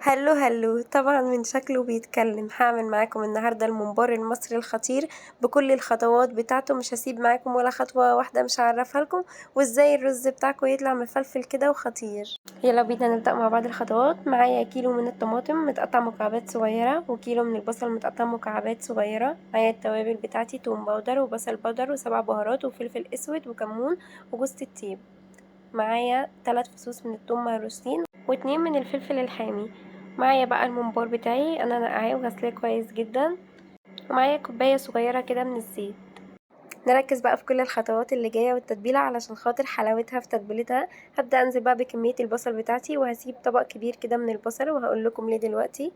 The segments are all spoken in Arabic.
هلو هلو، طبعا من شكله بيتكلم. هعمل معاكم النهاردة الممبار المصري الخطير بكل الخطوات بتاعته. مش هسيب معاكم ولا خطوة واحدة مش هعرفها لكم، وازاي الرز بتاعكم يطلع مفلفل كده وخطير. يلا بينا نبدأ مع بعض الخطوات. معايا كيلو من الطماطم متقطع مكعبات صغيرة، وكيلو من البصل متقطع مكعبات صغيرة. معايا التوابل بتاعتي: توم باودر وبصل باودر وسبع بهارات وفلفل اسود وكمون وجوز الطيب. معايا 3 فصوص من الثوم مهروسين و2 من الفلفل الحامي. معايا بقى الممبار بتاعي انا نقعاه وغسلاه كويس جدا، ومعايا كوبايه صغيره كده من الزيت. نركز بقى في كل الخطوات اللي جايه والتتبيله علشان خاطر حلاوتها في تتبيلتها. هبدا انزل بقى بكميه البصل بتاعتي، وهسيب طبق كبير كده من البصل، وهقول لكم ليه دلوقتي.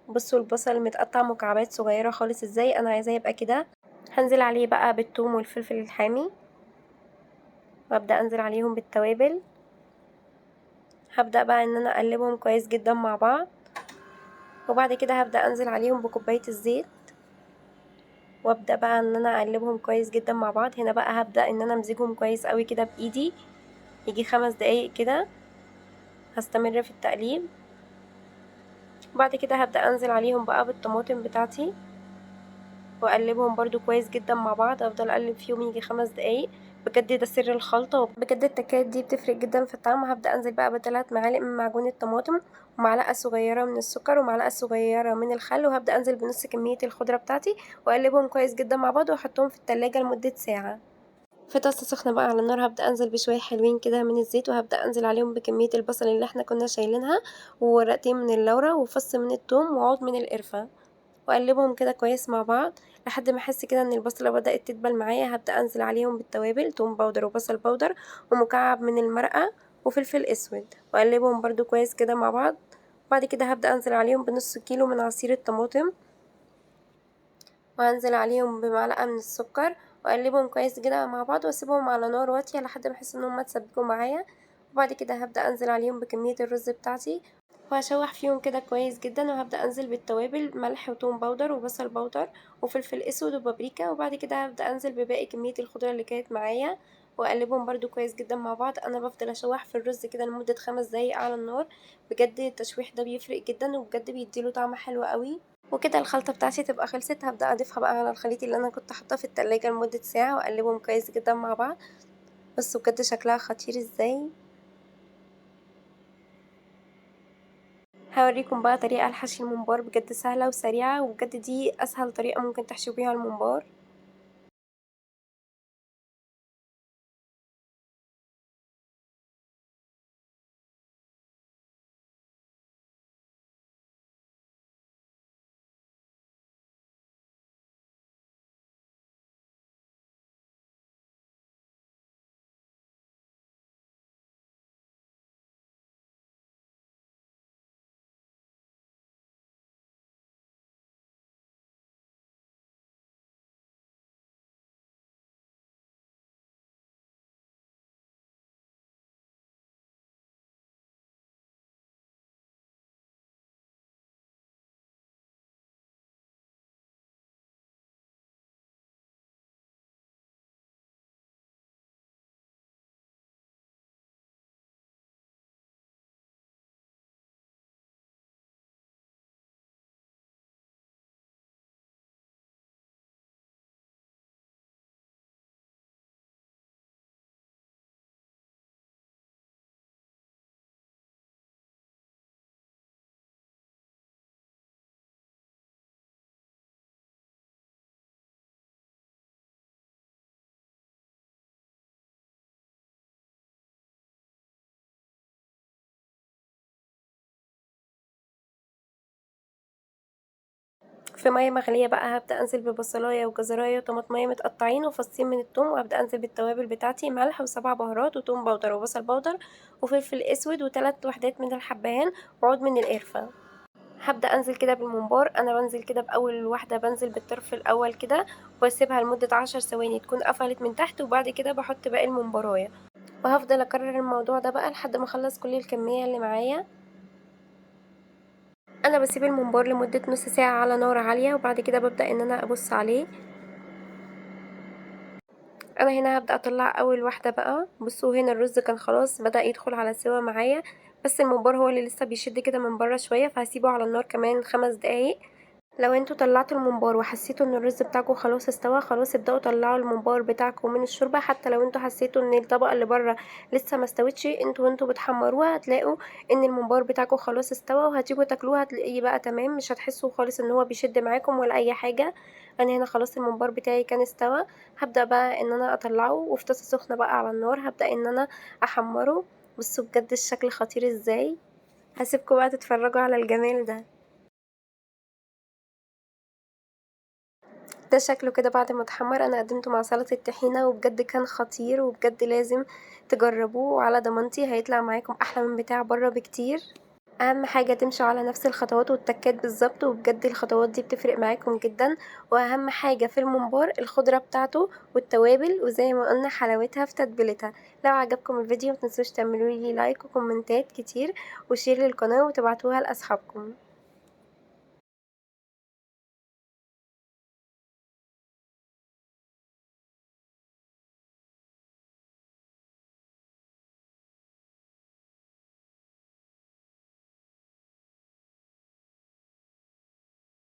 بصوا البصل متقطع مكعبات صغيره خالص ازاي، انا عايزاه يبقى كده. هنزل عليه بقى بالثوم والفلفل الحامي، وابدا انزل عليهم بالتوابل. هبدأ بقى ان انا اقلبهم كويس جدا مع بعض، وبعد كده هبدأ انزل عليهم بكوباية الزيت، وابدأ بقى ان انا اقلبهم كويس جدا مع بعض. هنا بقى هبدأ ان انا امزجهم كويس قوي كده بايدي، يجي 5 دقايق كده هستمر في التقليب. وبعد كده هبدأ انزل عليهم بقى بالطماطم بتاعتي، واقلبهم برضو كويس جدا مع بعض. افضل اقلب فيهم يجي 5 دقايق. بجد ده سر الخلطة، وبجد التكات دي بتفرق جدا في الطعم. هبدأ انزل بقى ب3 معالق من معجون الطماطم، ومعلقة صغيرة من السكر، ومعلقة صغيرة من الخل، وهبدأ انزل بنص كمية الخضرة بتاعتي، واقلبهم كويس جدا مع بعض، واحطهم في التلاجة لمدة ساعة. في طاسة سخنة بقى على النار هبدأ انزل بشوية حلوين كده من الزيت، وهبدأ انزل عليهم بكمية البصل اللي احنا كنا شايلينها، وورقتين من اللورة، وفص من الثوم، وعود من القرفة، واقلبهم كده كويس مع بعض لحد ما احس كده ان البصله بدات تدبل معايا. هبدا انزل عليهم بالتوابل: توم باودر وبصل باودر ومكعب من المرقه وفلفل اسود، واقلبهم برضو كويس كده مع بعض. بعد كده هبدا انزل عليهم بنص كيلو من عصير الطماطم، وهنزل عليهم بمعلقه من السكر، واقلبهم كويس كده مع بعض، واسيبهم على نار واطيه لحد ما احس ان هم اتسبكوا معايا. وبعد كده هبدا انزل عليهم بكميه الرز بتاعتي، وهشوح فيهم كده كويس جدا. وهبدأ انزل بالتوابل: ملح وتوم باودر وبصل باودر وفلفل اسود وبابريكا. وبعد كده هبدأ انزل بباقي كمية الخضرة اللي كانت معايا، واقلبهم برضو كويس جدا مع بعض. انا بفضل اشوح في الرز كده لمدة 5 دقايق على النار. بجد التشويح ده بيفرق جدا، وبجد بيديله طعم حلو قوي. وكده الخلطة بتاعتي تبقى خلصت. هبدأ اضيفها بقى على الخليط اللي انا كنت حاطاه في التلاجة لمدة ساعة، واقلبهم كويس جدا مع بعض. بصوا بجد شكلها خطير ازاي. هوريكم بقى طريقة لحشي الممبار، بجد سهلة وسريعة، وبجد دي أسهل طريقة ممكن تحشوا بيها الممبار. في مية مغلية بقى هبدأ انزل ببصلاية وجزراية وطماطمية متقطعين وفصين من الثوم، وهبدأ انزل بالتوابل بتاعتي: ملح وسبع بهارات وتوم باودر وبصل باودر وفلفل اسود و3 وحدات من الحبهان وعود من القرفة. هبدأ انزل كده بالممبار. انا بنزل كده باول واحدة، بنزل بالطرف الاول كده، واسيبها لمدة 10 ثواني تكون قفلت من تحت، وبعد كده بحط باقي الممبراية، وهفضل اكرر الموضوع ده بقى لحد ما اخلص كل الكمية اللي معايا. انا بسيب الممبار لمدة نص ساعة على نار عالية، وبعد كده ببدأ ان انا ابص عليه. انا هنا هبدأ اطلع اول واحدة بقى. بصوا هنا الرز كان خلاص بدأ يدخل على سوا معايا. بس الممبار هو اللي لسه بيشد كده من بره شوية، فهسيبه على النار كمان 5 دقايق. لو انتوا طلعتوا الممبار وحسيتوا ان الرز بتاعكم خلاص استوى، خلاص ابدأوا طلعوا الممبار بتاعكم من الشوربة. حتى لو انتوا حسيتوا ان الطبقة اللي بره لسه ما استوتش، انتوا وانتوا بتحمروها هتلاقوا ان الممبار بتاعكم خلاص استوى، وهتيجوا تاكلوها هتلاقيه بقى تمام، مش هتحسوا خالص ان هو بيشد معاكم ولا اي حاجة. انا هنا خلاص الممبار بتاعي كان استوى. هبدأ بقى ان انا اطلعه، وفي طاسة سخنة بقى على النار هبدأ ان انا احمره. بصوا بجد الشكل خطير ازاي. هسيبكم بقى تتفرجوا على الجمال ده. ده شكله كده بعد ما اتحمر. انا قدمته مع سلطة الطحينة وبجد كان خطير، وبجد لازم تجربوه، وعلى ضمانتي هيطلع معاكم احلى من بتاع بره بكتير. اهم حاجة تمشوا على نفس الخطوات والتكات بالظبط، وبجد الخطوات دي بتفرق معاكم جدا. واهم حاجة في الممبار الخضرة بتاعته والتوابل، وزي ما قلنا حلاوتها في تتبيلتها. لو عجبكم الفيديو متنسوش تعملوا لي لايك وكومنتات كتير وشير للقناة وتبعتوها لاصحابكم.